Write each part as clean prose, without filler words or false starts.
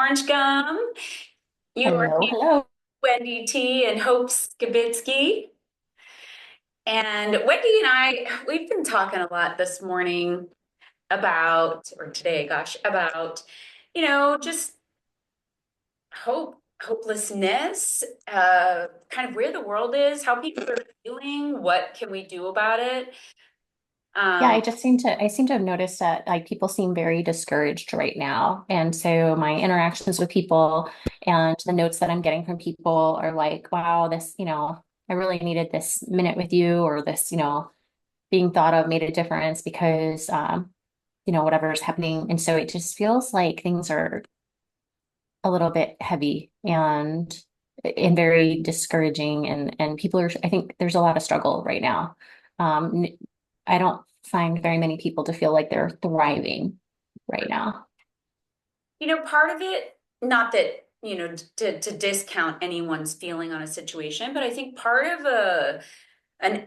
Orange Gum. You are Hello, here hello. with Wendy T and Hope Skibitsky. And Wendy and we've been talking a lot this morning about, or today, gosh, about, just hopelessness, kind of where the world is, how people are feeling, what can we do about it? Yeah, Um, I seem to have noticed that like people seem very discouraged right now. And so my interactions with people and the notes that I'm getting from people are like, wow, I really needed this minute with you, or this, being thought of made a difference because whatever's happening. And so it just feels like things are a little bit heavy and very discouraging, and people are, I think there's a lot of struggle right now. I don't find very many people to feel like they're thriving right now. Part of it, not that, to discount anyone's feeling on a situation, but I think part of an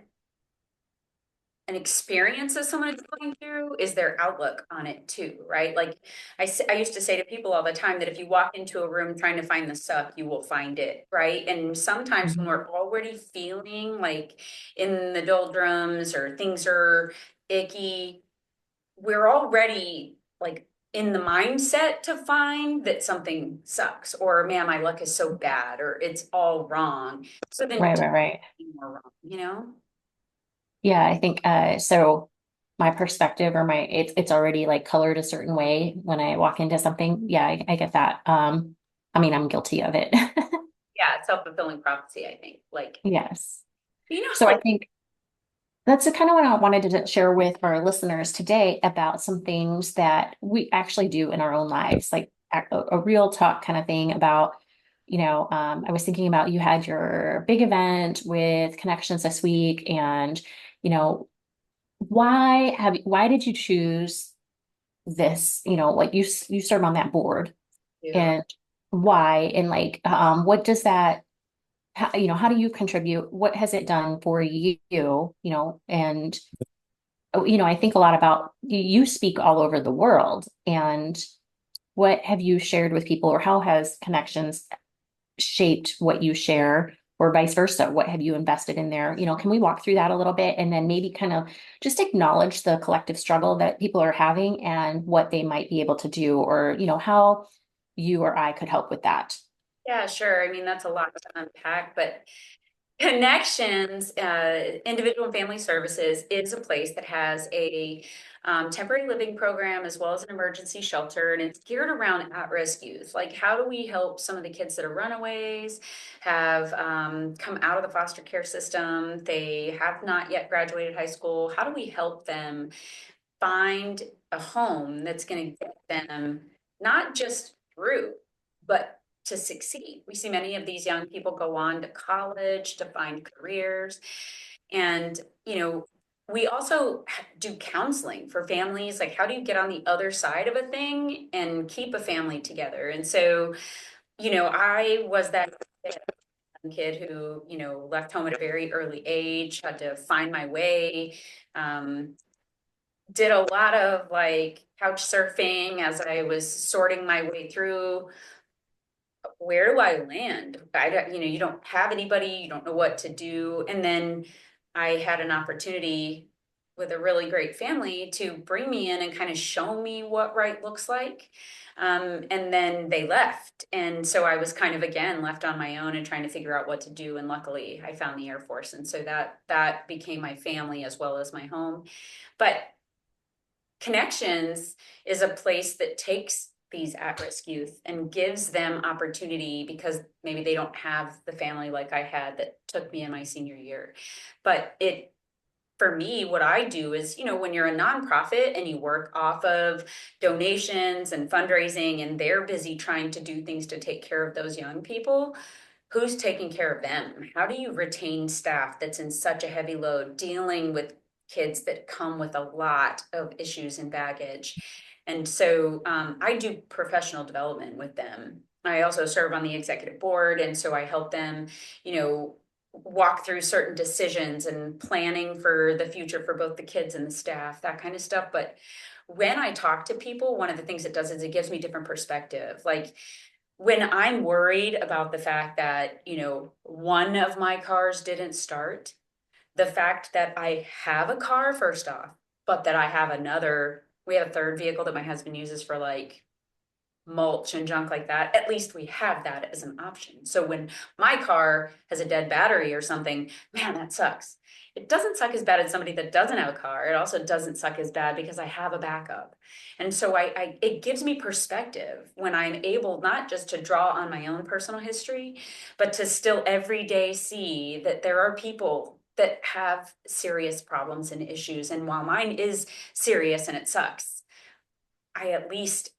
an experience that someone is going through is their outlook on it too, right? Like I used to say to people all the time that if you walk into a room trying to find the suck, you will find it, right? And sometimes when Mhm. we're already feeling like in the doldrums or things are icky, we're already like in the mindset to find that something sucks, or man, my luck is so bad, or it's all wrong. So then Right, right, right. more wrong, you know? Yeah, I think so my perspective or it's already like colored a certain way when I walk into something. Yeah, I get that. I mean, I'm guilty of it. Yeah, self-fulfilling prophecy, I think. Like, Yes. how So I think that's the kind of what I wanted to share with our listeners today about some things that we actually do in our own lives, like a real talk kind of thing about, I was thinking about you had your big event with Connections this week, and, you know, why did you choose this? Like you serve on that board, do. and why, and like, what does that, how do you contribute? What has it done for you? And I think a lot about you speak all over the world, and what have you shared with people, or how has Connections shaped what you share, or vice versa? What have you invested in there? Can we walk through that a little bit, and then maybe kind of just acknowledge the collective struggle that people are having and what they might be able to do, or, how you or I could help with that. Yeah, sure. I mean, that's a lot to unpack, but Connections, Individual and Family Services is a place that has a temporary living program as well as an emergency shelter, and it's geared around at-risk youth. Like, how do we help some of the kids that are runaways, have come out of the foster care system? They have not yet graduated high school. How do we help them find a home that's going to get them not just through, but to succeed? We see many of these young people go on to college to find careers. And, we also do counseling for families. Like, how do you get on the other side of a thing and keep a family together? And so, I was that kid who, left home at a very early age, had to find my way. Um, did a lot of like couch surfing as I was sorting my way through where do I land? I don't, you don't have anybody, you don't know what to do. And then I had an opportunity with a really great family to bring me in and kind of show me what right looks like. And then they left. And so I was kind of again left on my own and trying to figure out what to do. And luckily I found the Air Force. And so that became my family as well as my home. But Connections is a place that takes these at-risk youth and gives them opportunity because maybe they don't have the family like I had that took me in my senior year. But for me, what I do is, when you're a nonprofit and you work off of donations and fundraising, and they're busy trying to do things to take care of those young people, who's taking care of them? How do you retain staff that's in such a heavy load dealing with kids that come with a lot of issues and baggage? And so I do professional development with them. I also serve on the executive board. And so I help them, you know, walk through certain decisions and planning for the future for both the kids and the staff, that kind of stuff. But when I talk to people, one of the things it does is it gives me different perspective. Like when I'm worried about the fact that, one of my cars didn't start, the fact that I have a car, first off, but that I have we have a third vehicle that my husband uses for like mulch and junk like that, at least we have that as an option. So when my car has a dead battery or something, man, that sucks. It doesn't suck as bad as somebody that doesn't have a car. It also doesn't suck as bad because I have a backup. And so it gives me perspective when I'm able not just to draw on my own personal history, but to still every day see that there are people that have serious problems and issues. And while mine is serious and it sucks, I at least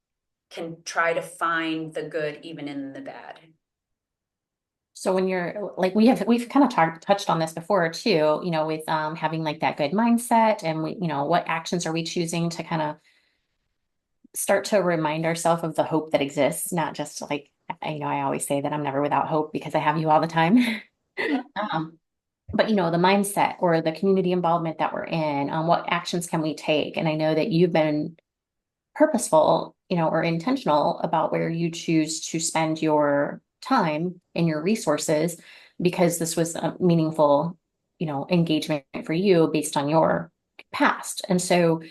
can try to find the good even in the bad. So when you're like we've kind of touched on this before too, with having like that good mindset and what actions are we choosing to kind of start to remind ourselves of the hope that exists, not just like I always say that I'm never without hope because I have you all the time. Um, but the mindset or the community involvement that we're in, what actions can we take? And I know that you've been purposeful, or intentional about where you choose to spend your time and your resources because this was a meaningful, engagement for you based on your past. And so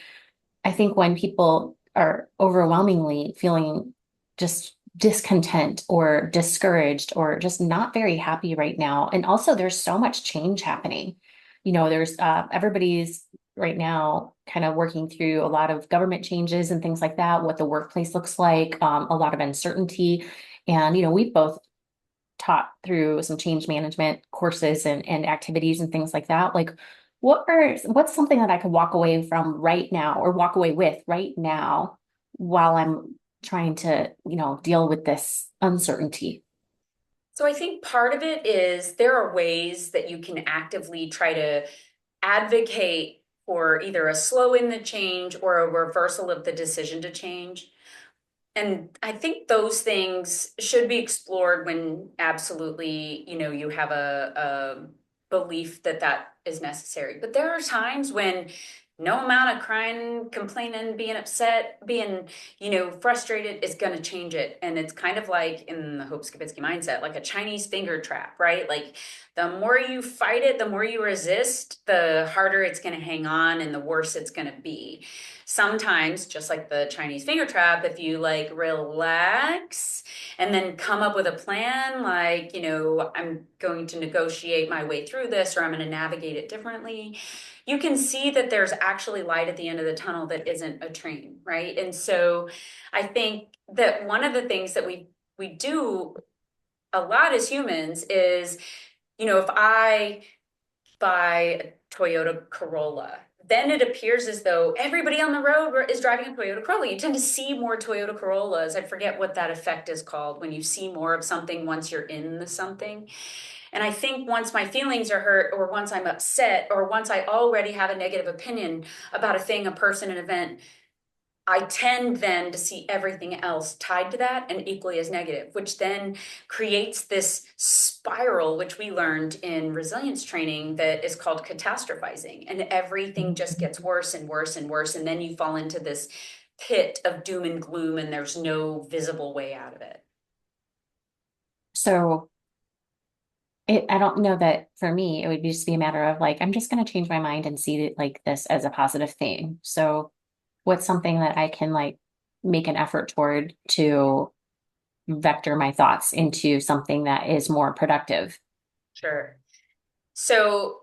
I think when people are overwhelmingly feeling just discontent or discouraged or just not very happy right now, and also there's so much change happening. There's everybody's right now kind of working through a lot of government changes and things like that, what the workplace looks like, a lot of uncertainty. And, we've both taught through some change management courses and activities and things like that. Like, what's something that I could walk away from right now or walk away with right now while I'm trying to, deal with this uncertainty? So I think part of it is there are ways that you can actively try to advocate for either a slow in the change or a reversal of the decision to change. And I think those things should be explored when absolutely, you have a belief that that is necessary. But there are times when no amount of crying, complaining, being upset, being, frustrated is going to change it. And it's kind of like in the Hope Skibitsky mindset, like a Chinese finger trap, right? Like the more you fight it, the more you resist, the harder it's going to hang on and the worse it's going to be. Sometimes, just like the Chinese finger trap, if you like relax and then come up with a plan, like, I'm going to negotiate my way through this or I'm going to navigate it differently, you can see that there's actually light at the end of the tunnel that isn't a train, right? And so I think that one of the things that we do a lot as humans is, if I buy a Toyota Corolla, then it appears as though everybody on the road is driving a Toyota Corolla. You tend to see more Toyota Corollas. I forget what that effect is called when you see more of something once you're in the something. And I think once my feelings are hurt, or once I'm upset, or once I already have a negative opinion about a thing, a person, an event, I tend then to see everything else tied to that and equally as negative, which then creates this spiral, which we learned in resilience training that is called catastrophizing. And everything just gets worse and worse and worse. And then you fall into this pit of doom and gloom, and there's no visible way out of it. So I don't know that for me, it would just be a matter of like, I'm just going to change my mind and see it like this as a positive thing. So what's something that I can like make an effort toward to vector my thoughts into something that is more productive? Sure. So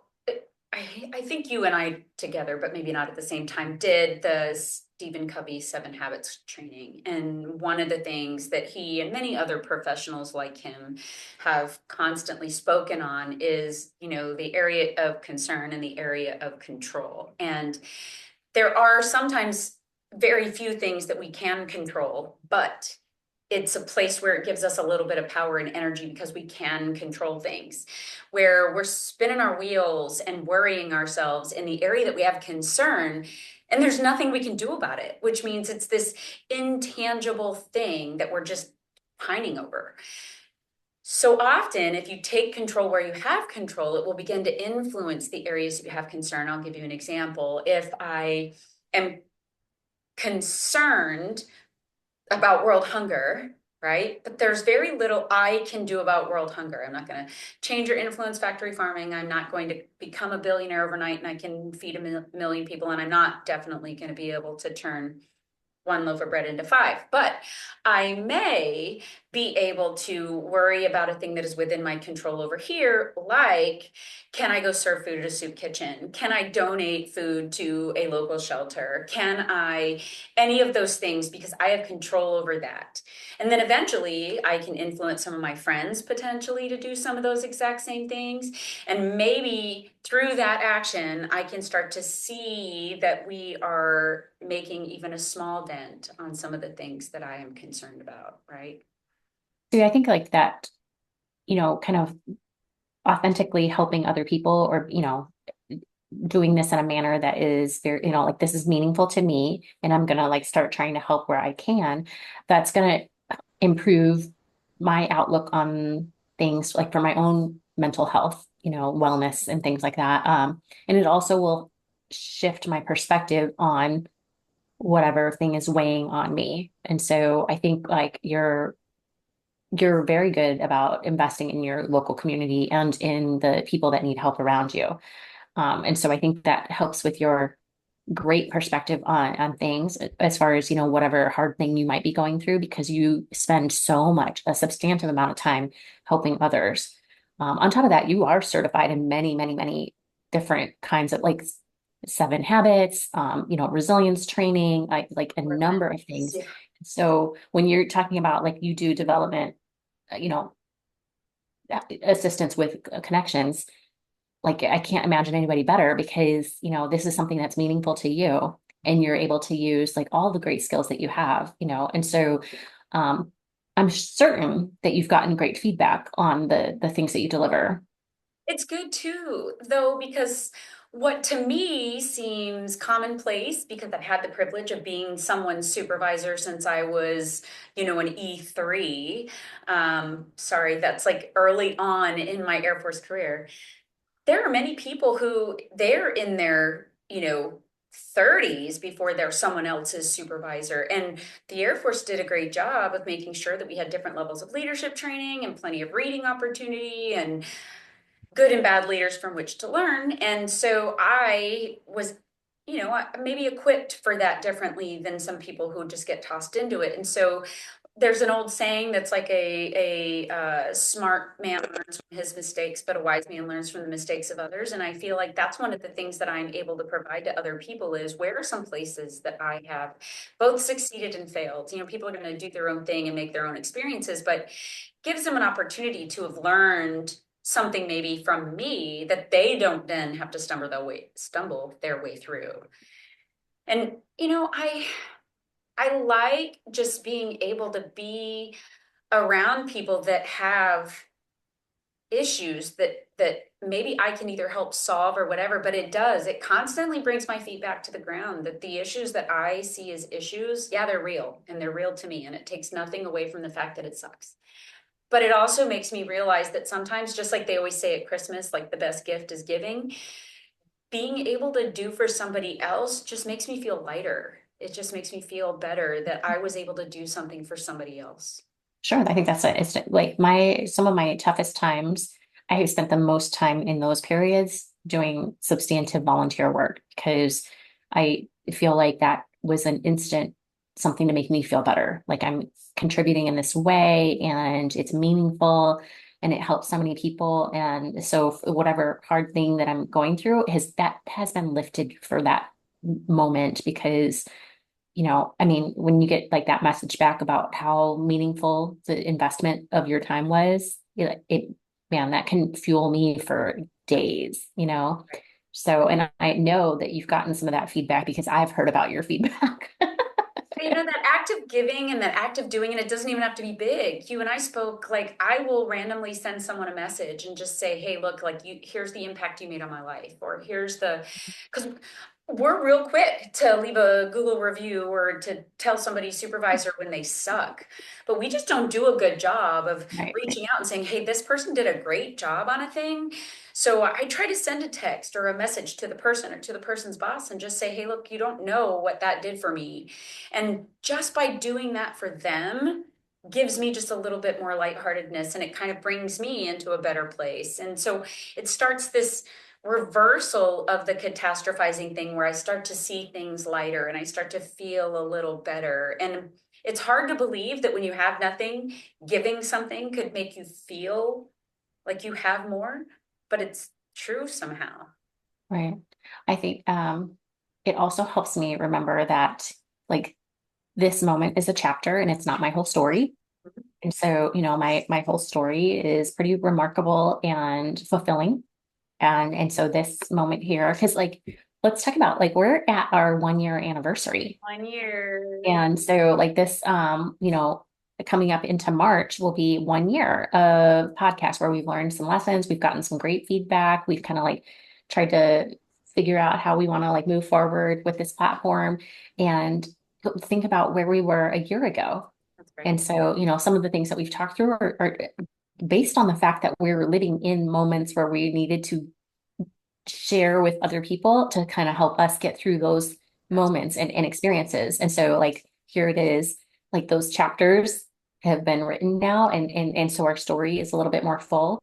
I think you and I together, but maybe not at the same time, did the Stephen Covey 7 Habits training. And one of the things that he and many other professionals like him have constantly spoken on is, the area of concern and the area of control. And there are sometimes very few things that we can control, but it's a place where it gives us a little bit of power and energy because we can control things. Where we're spinning our wheels and worrying ourselves in the area that we have concern, and there's nothing we can do about it, which means it's this intangible thing that we're just pining over. So often, if you take control where you have control, it will begin to influence the areas that you have concern. I'll give you an example. If I am concerned about world hunger, right? But there's very little I can do about world hunger. I'm not going to change or influence factory farming. I'm not going to become a billionaire overnight and I can feed a million people. And I'm not definitely going to be able to turn one loaf of bread into five, but I may be able to worry about a thing that is within my control over here, like, can I go serve food at a soup kitchen? Can I donate food to a local shelter? Can I, any of those things, because I have control over that. And then eventually I can influence some of my friends potentially to do some of those exact same things. And maybe through that action, I can start to see that we are making even a small dent on some of the things that I am concerned about, right? So I think like that, kind of authentically helping other people or, doing this in a manner that is very, like this is meaningful to me and I'm gonna like start trying to help where I can. That's gonna improve my outlook on things like for my own mental health, wellness and things like that. And it also will shift my perspective on whatever thing is weighing on me. And so I think like you're very good about investing in your local community and in the people that need help around you. And so I think that helps with your great perspective on things as far as, whatever hard thing you might be going through, because you spend a substantial amount of time helping others. On top of that, you are certified in many, many, many different kinds of like 7 habits, resilience training, like a number of things. Yeah. So when you're talking about like you do development, you know, assistance with connections, like I can't imagine anybody better because, this is something that's meaningful to you and you're able to use like all the great skills that you have, and so um I'm certain that you've gotten great feedback on the things that you deliver. It's good too, though, because what to me seems commonplace, because I've had the privilege of being someone's supervisor since I was, an E3. Sorry, that's like early on in my Air Force career. There are many people who they're in their, 30s before they're someone else's supervisor. And the Air Force did a great job of making sure that we had different levels of leadership training and plenty of reading opportunity and good and bad leaders from which to learn. And so I was, maybe equipped for that differently than some people who just get tossed into it. And so there's an old saying that's like a smart man learns from his mistakes, but a wise man learns from the mistakes of others. And I feel like that's one of the things that I'm able to provide to other people is where are some places that I have both succeeded and failed. People are going to do their own thing and make their own experiences, but gives them an opportunity to have learned something maybe from me that they don't then have to stumble their way through. And I like just being able to be around people that have issues that maybe I can either help solve or whatever, but it constantly brings my feet back to the ground that the issues that I see as issues, yeah, they're real and they're real to me, and it takes nothing away from the fact that it sucks. But it also makes me realize that sometimes, just like they always say at Christmas, like the best gift is giving, being able to do for somebody else just makes me feel lighter. It just makes me feel better that I was able to do something for somebody else. Sure, I think that's it. It's like my some of my toughest times, I have spent the most time in those periods doing substantive volunteer work because I feel like that was an instant something to make me feel better. Like I'm contributing in this way and it's meaningful and it helps so many people. And so whatever hard thing that I'm going through has been lifted for that moment because I mean, when you get like that message back about how meaningful the investment of your time was, man, that can fuel me for days. So, and I know that you've gotten some of that feedback because I've heard about your feedback. That act of giving and that act of doing, and it doesn't even have to be big. You and I spoke, like, I will randomly send someone a message and just say, hey, look, like, here's the impact you made on my life, or here's because we're real quick to leave a Google review or to tell somebody's supervisor when they suck. But we just don't do a good job of Right. reaching out and saying, hey, this person did a great job on a thing. So I try to send a text or a message to the person or to the person's boss and just say, hey, look, you don't know what that did for me. And just by doing that for them gives me just a little bit more lightheartedness, and it kind of brings me into a better place. And so it starts this reversal of the catastrophizing thing where I start to see things lighter and I start to feel a little better. And it's hard to believe that when you have nothing, giving something could make you feel like you have more, but it's true somehow. Right. I think it also helps me remember that like this moment is a chapter and it's not my whole story. And so, my whole story is pretty remarkable and fulfilling. And so this moment here, because like let's talk about like we're at our 1 year anniversary. 1 year. And so like this coming up into March will be 1 year of podcast where we've learned some lessons, we've gotten some great feedback, we've kind of like tried to figure out how we want to like move forward with this platform and think about where we were a year ago. That's great. And so, some of the things that we've talked through are based on the fact that we're living in moments where we needed to share with other people to kind of help us get through those moments and experiences. And so like here it is, like those chapters have been written now and so our story is a little bit more full.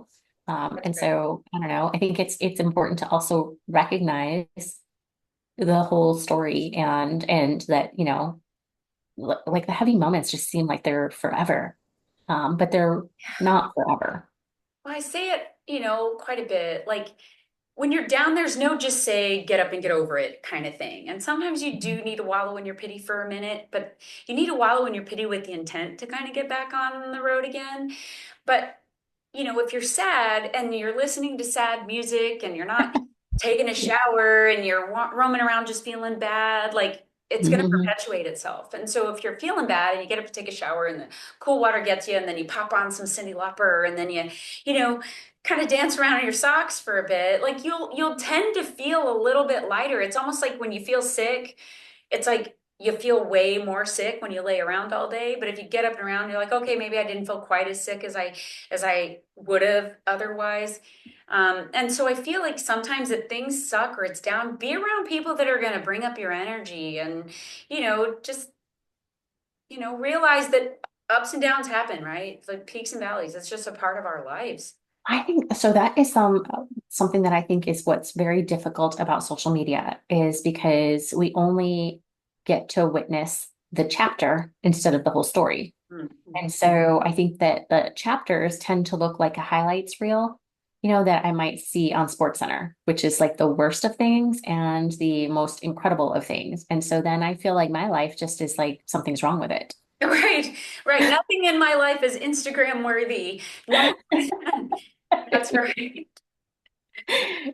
That's And great. so I don't know, I think it's important to also recognize the whole story and that, like the heavy moments just seem like they're forever. But they're not forever. Well, I say it, quite a bit. Like when you're down, there's no just say, get up and get over it kind of thing. And sometimes you do need to wallow in your pity for a minute, but you need to wallow in your pity with the intent to kind of get back on the road again. But, if you're sad and you're listening to sad music and you're not taking a shower and you're roaming around just feeling bad, like it's going to Mhm. perpetuate itself. And so if you're feeling bad and you get up to take a shower and the cool water gets you, and then you pop on some Cyndi Lauper, and then you know, kind of dance around in your socks for a bit, like you'll tend to feel a little bit lighter. It's almost like when you feel sick, it's like you feel way more sick when you lay around all day. But if you get up and around, you're like, okay, maybe I didn't feel quite as sick as I would have otherwise. And so I feel like sometimes if things suck or it's down, be around people that are going to bring up your energy, and just realize that ups and downs happen, right? It's like peaks and valleys. It's just a part of our lives. I think so. That is something that I think is what's very difficult about social media is because we only get to witness the chapter instead of the whole story. Mhm. And so I think that the chapters tend to look like a highlights reel, that I might see on SportsCenter, which is like the worst of things and the most incredible of things. And so then I feel like my life just is like something's wrong with it. Right, right. Nothing in my life is Instagram worthy. No, that's right.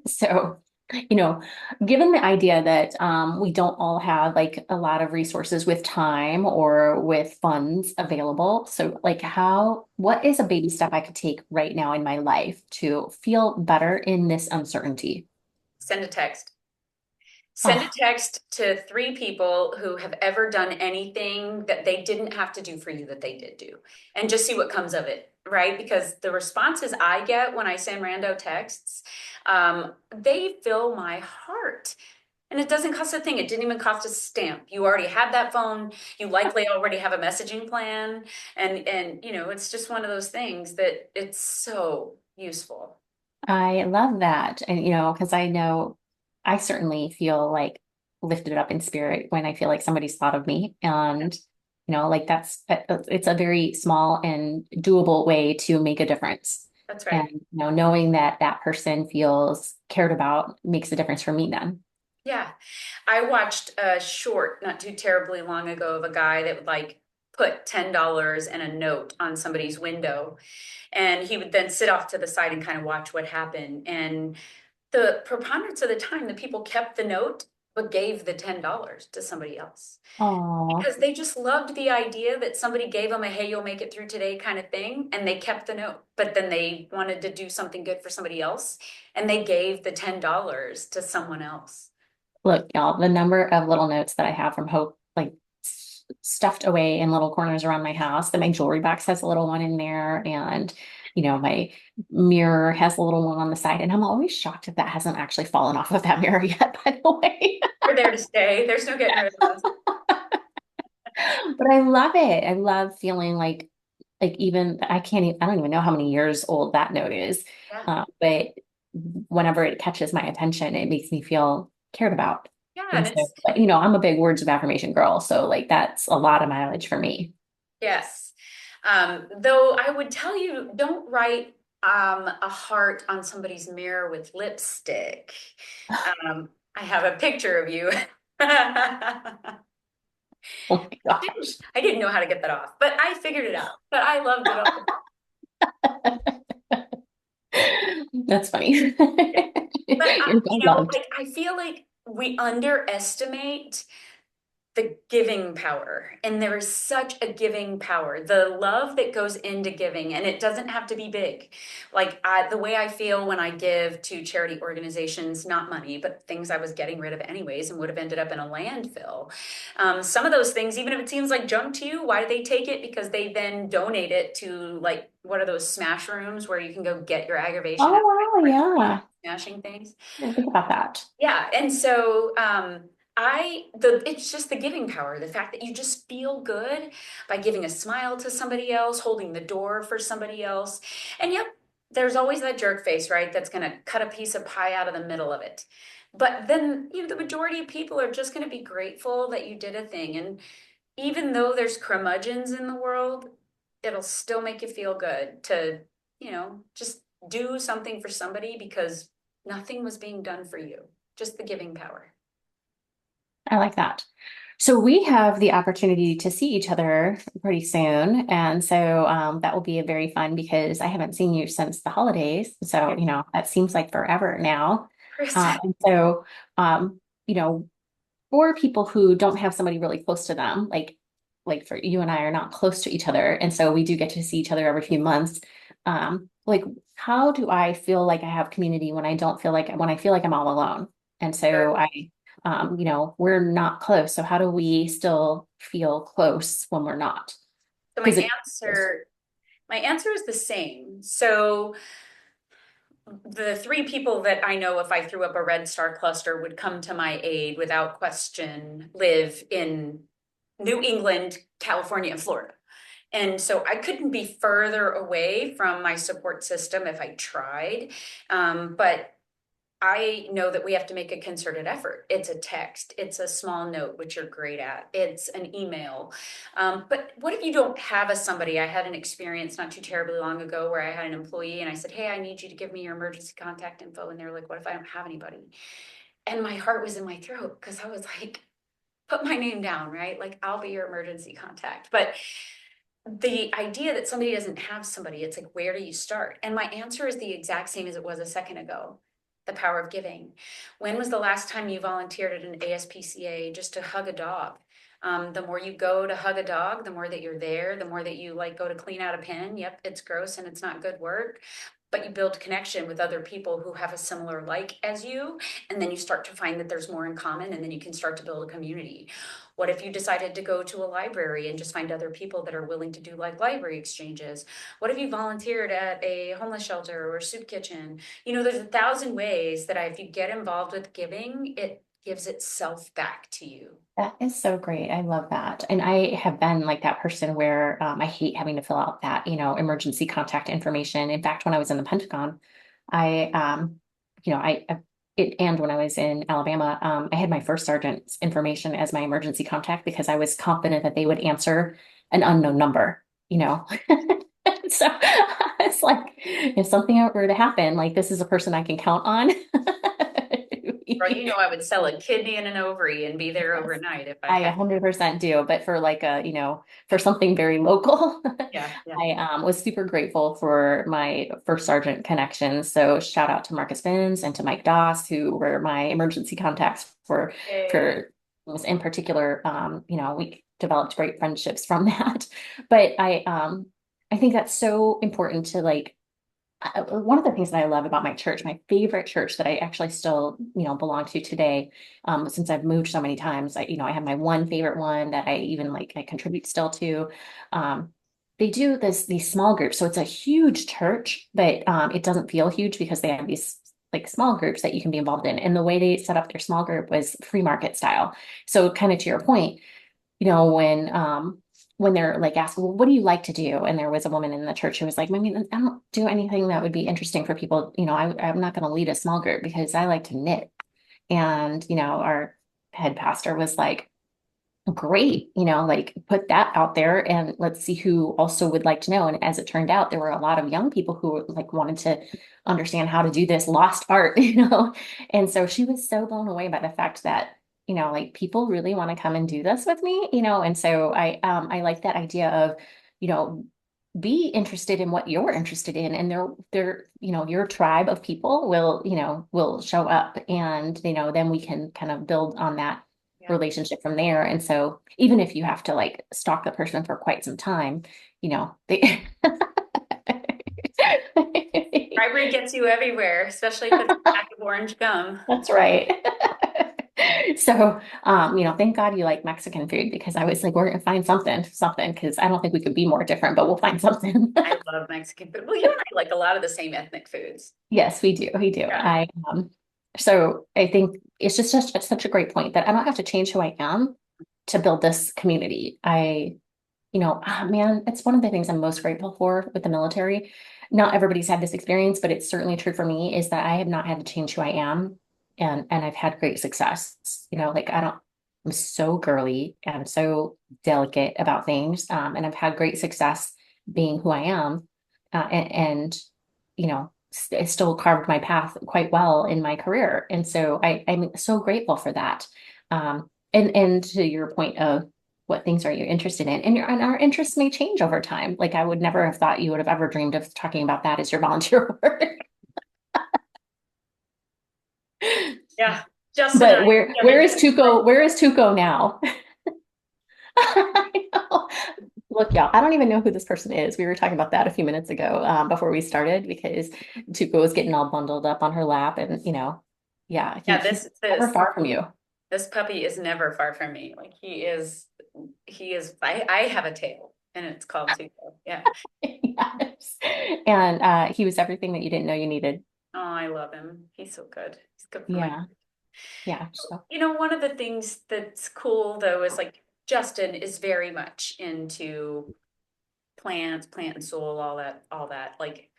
So, you know, given the idea that we don't all have like a lot of resources with time or with funds available, so like what is a baby step I could take right now in my life to feel better in this uncertainty? Send a text. Send a Oh, text to 3 people who have ever done anything that they didn't have to do for you that they did do, and just see what comes of it, right? Because the responses I get when I send rando texts, they fill my heart. And it doesn't cost a thing. It didn't even cost a stamp. You already had that phone. You likely already have a messaging plan. And it's just one of those things that it's so useful. I love that. And, because I know I certainly feel like lifted up in spirit when I feel like somebody's thought of me. And, like it's a very small and doable way to make a difference. That's And, right. knowing that that person feels cared about makes a difference for me then. Yeah. I watched a short not too terribly long ago of a guy that would like put $10 and a note on somebody's window, and he would then sit off to the side and kind of watch what happened. And the preponderance of the time, the people kept the note but gave the $10 to somebody else Oh, because they just loved the idea that somebody gave them a hey, you'll make it through today kind of thing, and they kept the note. But then they wanted to do something good for somebody else, and they gave the $10 to someone else. Look, y'all, the number of little notes that I have from Hope, like stuffed away in little corners around my house, that my jewelry box has a little one in there, and my mirror has a little one on the side. And I'm always shocked if that hasn't actually fallen off of that mirror yet, by the way. We're there to stay. There's no getting rid of us. But I love it. I love feeling like even I don't even know how many years old that note is. Yeah. But whenever it catches my attention, it makes me feel cared about. Yeah. And And so, it's, but, I'm a big words of affirmation girl. So like that's a lot of mileage for me. yes. Though I would tell you, don't write a heart on somebody's mirror with lipstick. I have a picture of you. Oh my gosh. I didn't know how to get that off, but I figured it out. But I loved it all. That's funny. But You're well loved. like I feel like we underestimate the giving power, and there is such a giving power, the love that goes into giving, and it doesn't have to be big. Like the way I feel when I give to charity organizations, not money but things I was getting rid of anyways and would have ended up in a landfill. Some of those things, even if it seems like junk to you, why do they take it? Because they then donate it to, like, what are those smash rooms where you can go get your aggravation out Oh wow, by yeah. smashing things. I didn't think about that. Yeah, and so it's just the giving power, the fact that you just feel good by giving a smile to somebody else, holding the door for somebody else. And yep, there's always that jerk face, right? That's gonna cut a piece of pie out of the middle of it. But then, the majority of people are just gonna be grateful that you did a thing. And even though there's curmudgeons in the world, it'll still make you feel good to, just do something for somebody because nothing was being done for you, just the giving power. I like that. So we have the opportunity to see each other pretty soon. And so that will be a very fun because I haven't seen you since the holidays. So, that seems like forever now. Chris. And so, um, you know, for people who don't have somebody really close to them, like for you and I are not close to each other. And so we do get to see each other every few months. Like, how do I feel like I have community when when I feel like I'm all alone? And so we're not close. So how do we still feel close when we're not So physically close? my answer is the same. So the three people that I know, if I threw up a red star cluster, would come to my aid without question, live in New England, California, and Florida. And so I couldn't be further away from my support system if I tried. But I know that we have to make a concerted effort. It's a text, it's a small note, which you're great at, it's an email. But what if you don't have somebody? I had an experience not too terribly long ago where I had an employee and I said, "Hey, I need you to give me your emergency contact info." And they're like, "What if I don't have anybody?" And my heart was in my throat because I was like, put my name down, right? Like, I'll be your emergency contact. But the idea that somebody doesn't have somebody, it's like, where do you start? And my answer is the exact same as it was a second ago: the power of giving. When was the last time you volunteered at an ASPCA just to hug a dog? The more you go to hug a dog, the more that you're there, the more that you like go to clean out a pen. Yep, it's gross and it's not good work, but you build connection with other people who have a similar like as you, and then you start to find that there's more in common, and then you can start to build a community. What if you decided to go to a library and just find other people that are willing to do like library exchanges? What if you volunteered at a homeless shelter or a soup kitchen? There's 1,000 ways that if you get involved with giving, it gives itself back to you. That is so great. I love that. And I have been like that person where I hate having to fill out that, emergency contact information. In fact, when I was in the Pentagon, I, you know, I it, and when I was in Alabama, I had my first sergeant's information as my emergency contact because I was confident that they would answer an unknown number, you know. So it's like, if something were to happen, like this is a person I can count on. Girl, I would sell a kidney and an ovary and be there Yes. overnight if I I had. 100% do, but for like for something very local, Yeah, yeah. I was super grateful for my first sergeant connections. So shout out to Marcus Vins and to Mike Doss, who were my emergency contacts Yay. for in particular. We developed great friendships from that. But I think that's so important to like one of the things that I love about my church, my favorite church that I actually still, belong to today, since I've moved so many times, I have my one favorite one that I even like, I contribute still to. Um, they do these small groups. So it's a huge church, but it doesn't feel huge because they have these like small groups that you can be involved in. And the way they set up their small group was free market style. So kind of to your point, when they're like asked, well, what do you like to do? And there was a woman in the church who was like, I mean, I don't do anything that would be interesting for people. I'm not going to lead a small group because I like to knit. And, our head pastor was like, great, like put that out there and let's see who also would like to know. And as it turned out, there were a lot of young people who like wanted to understand how to do this lost art, And so she was so blown away by the fact that, like people really want to come and do this with me, and so I like that idea of, you know, be interested in what you're interested in and your tribe of people will show up and then we can kind of build on that Yeah. relationship from there. And so even if you have to like stalk the person for quite some time, they Bribery gets you everywhere, especially if it's a pack of orange gum. that's right. So, thank God you like Mexican food because I was like, we're gonna find something, because I don't think we could be more different, but we'll find something. I love Mexican food. Well, you and I like a lot of the same ethnic foods. Yes, we do. We do. Yeah. So I think it's just such a great point that I don't have to change who I am to build this community. Man, it's one of the things I'm most grateful for with the military. Not everybody's had this experience, but it's certainly true for me, is that I have not had to change who I am and I've had great success. Like I'm so girly and so delicate about things. And I've had great success being who I am. And it still carved my path quite well in my career. And so I'm so grateful for that. And to your point of what things are you interested in? And our interests may change over time. Like I would never have thought you would have ever dreamed of talking about that as your volunteer work. Yeah. Justin and But I have where is interesting. Tuco? Where is Tuco now? I know. Look, y'all, I don't even know who this person is. We were talking about that a few minutes ago, before we started, because Tuco was getting all bundled up on her lap, and yeah, Yeah, he's never far from you. this puppy is never far from me. Like he is, I have a tail and it's called Tuco. Yeah. Yes. And he was everything that you didn't know you needed. Oh, I love him. He's so good. He's good for my. Yeah. Yeah. So One of the things that's cool though is like Justin is very much into plants, plant and soil, all that. Like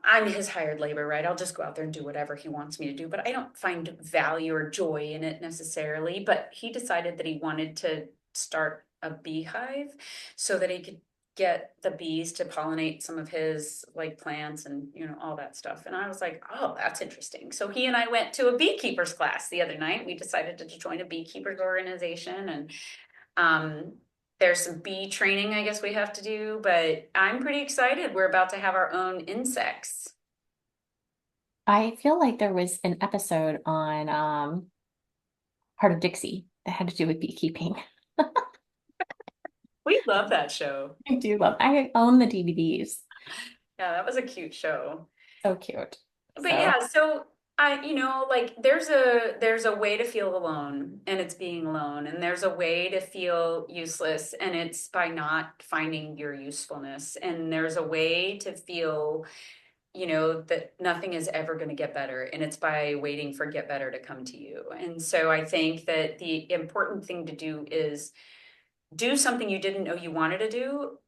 I'm his hired labor, right? I'll just go out there and do whatever he wants me to do, but I don't find value or joy in it necessarily. But he decided that he wanted to start a beehive so that he could get the bees to pollinate some of his like plants and all that stuff. And I was like, oh, that's interesting. So he and I went to a beekeeper's class the other night. We decided to join a beekeepers organization and there's some bee training, I guess we have to do, but I'm pretty excited. We're about to have our own insects. I feel like there was an episode on Heart of Dixie that had to do with beekeeping. We love that show. I own the DVDs. Yeah, that was a cute show. So cute. But yeah, So so like there's a way to feel alone and it's being alone, and there's a way to feel useless and it's by not finding your usefulness, and there's a way to feel that nothing is ever going to get better, and it's by waiting for get better to come to you. And so I think that the important thing to do is do something you didn't know you wanted to do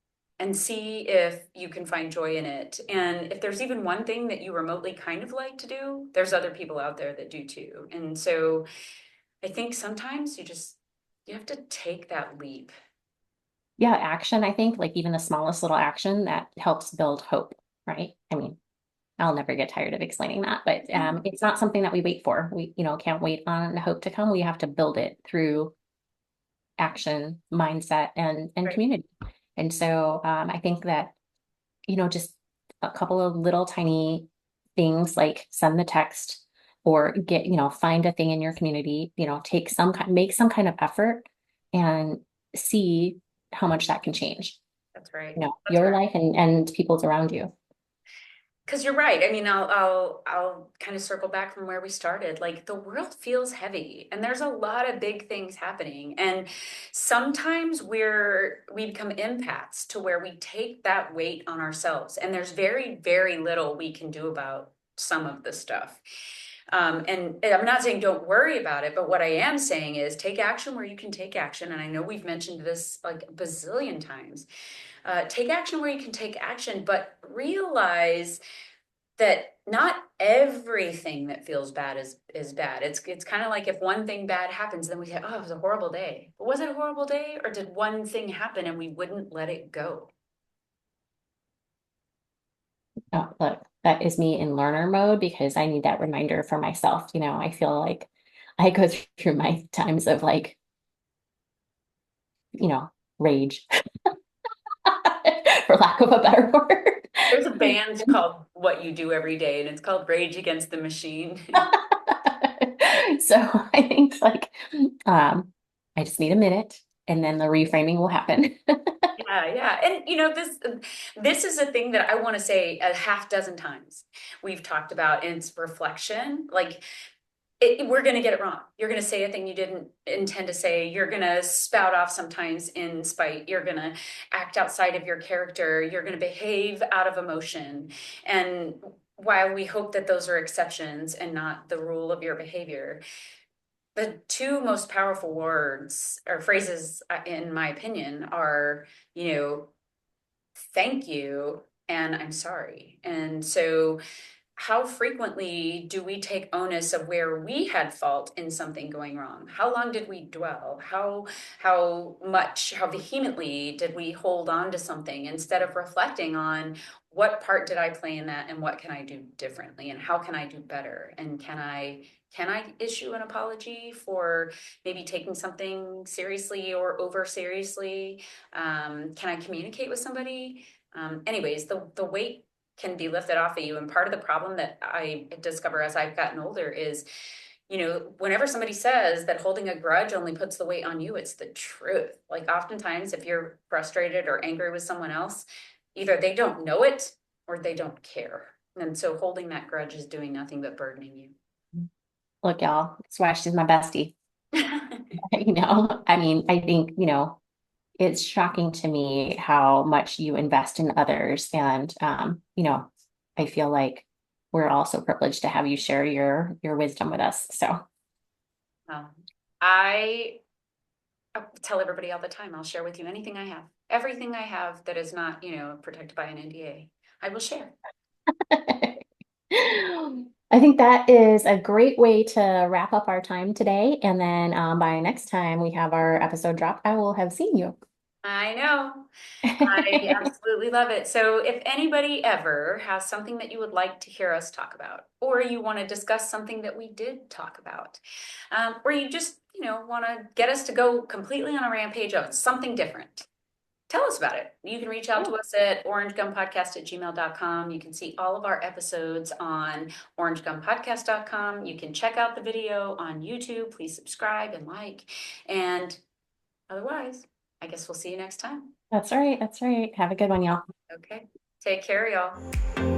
and see if you can find joy in it. And if there's even one thing that you remotely kind of like to do, there's other people out there that do too. And so I think sometimes you have to take that leap. yeah, action, I think, like even the smallest little action that helps build hope, right? I mean, I'll never get tired of explaining that, but it's not something that we wait for. We, can't wait on the hope to come. We have to build it through action, mindset, and Right. community. And so I think that, just a couple of little tiny things like send the text or find a thing in your community, make some kind of effort and see how much that can change, That's right. That's your right. life and people's around you. Because you're right. I mean, I'll kind of circle back from where we started. Like the world feels heavy and there's a lot of big things happening. And sometimes we become empaths to where we take that weight on ourselves. And there's very, very little we can do about some of the stuff. And I'm not saying don't worry about it, but what I am saying is take action where you can take action. And I know we've mentioned this like a bazillion times. Take action where you can take action, but realize that not everything that feels bad is bad. It's kind of like if one thing bad happens, then we say, "Oh, it was a horrible day." But was it a horrible day, or did one thing happen and we wouldn't let it go? Oh, look, that is me in learner mode because I need that reminder for myself. I feel like I go through my times of like, rage, for lack of a better word. There's a band called What You Do Every Day, and it's called Rage Against the Machine. So I think like I just need a minute and then the reframing will happen. Yeah, yeah. And this is a thing that I want to say a half dozen times. We've talked about, and it's reflection. Like we're going to get it wrong. You're going to say a thing you didn't intend to say. You're going to spout off sometimes in spite. You're going to act outside of your character. You're going to behave out of emotion. And while we hope that those are exceptions and not the rule of your behavior, the two most powerful words or phrases, in my opinion, are, thank you and I'm sorry. And so how frequently do we take onus of where we had fault in something going wrong? How long did we dwell? How vehemently did we hold on to something instead of reflecting on what part did I play in that and what can I do differently and how can I do better? And can I issue an apology for maybe taking something seriously or over seriously? Can I communicate with somebody? Anyways, the weight can be lifted off of you. And part of the problem that I discover as I've gotten older is, whenever somebody says that holding a grudge only puts the weight on you, it's the truth. Like oftentimes, if you're frustrated or angry with someone else, either they don't know it or they don't care. And so holding that grudge is doing nothing but burdening you. Look, y'all, that's why she's my bestie. I mean, I think, it's shocking to me how much you invest in others. And, I feel like we're also privileged to have you share your wisdom with us. So, Well, I tell everybody all the time, I'll share with you anything I have. Everything I have that is not, protected by an NDA, I will share. I think that is a great way to wrap up our time today. And then by next time we have our episode drop, I will have seen you. I know. I absolutely love it. So if anybody ever has something that you would like to hear us talk about, or you want to discuss something that we did talk about, or you just, want to get us to go completely on a rampage of something different, tell us about it. You can reach out to us at orangegumpodcast@gmail.com. You can see all of our episodes on orangegumpodcast.com. You can check out the video on YouTube. Please subscribe and like. And otherwise, I guess we'll see you next time. That's right. That's right. Have a good one, y'all. Okay. Take care, y'all.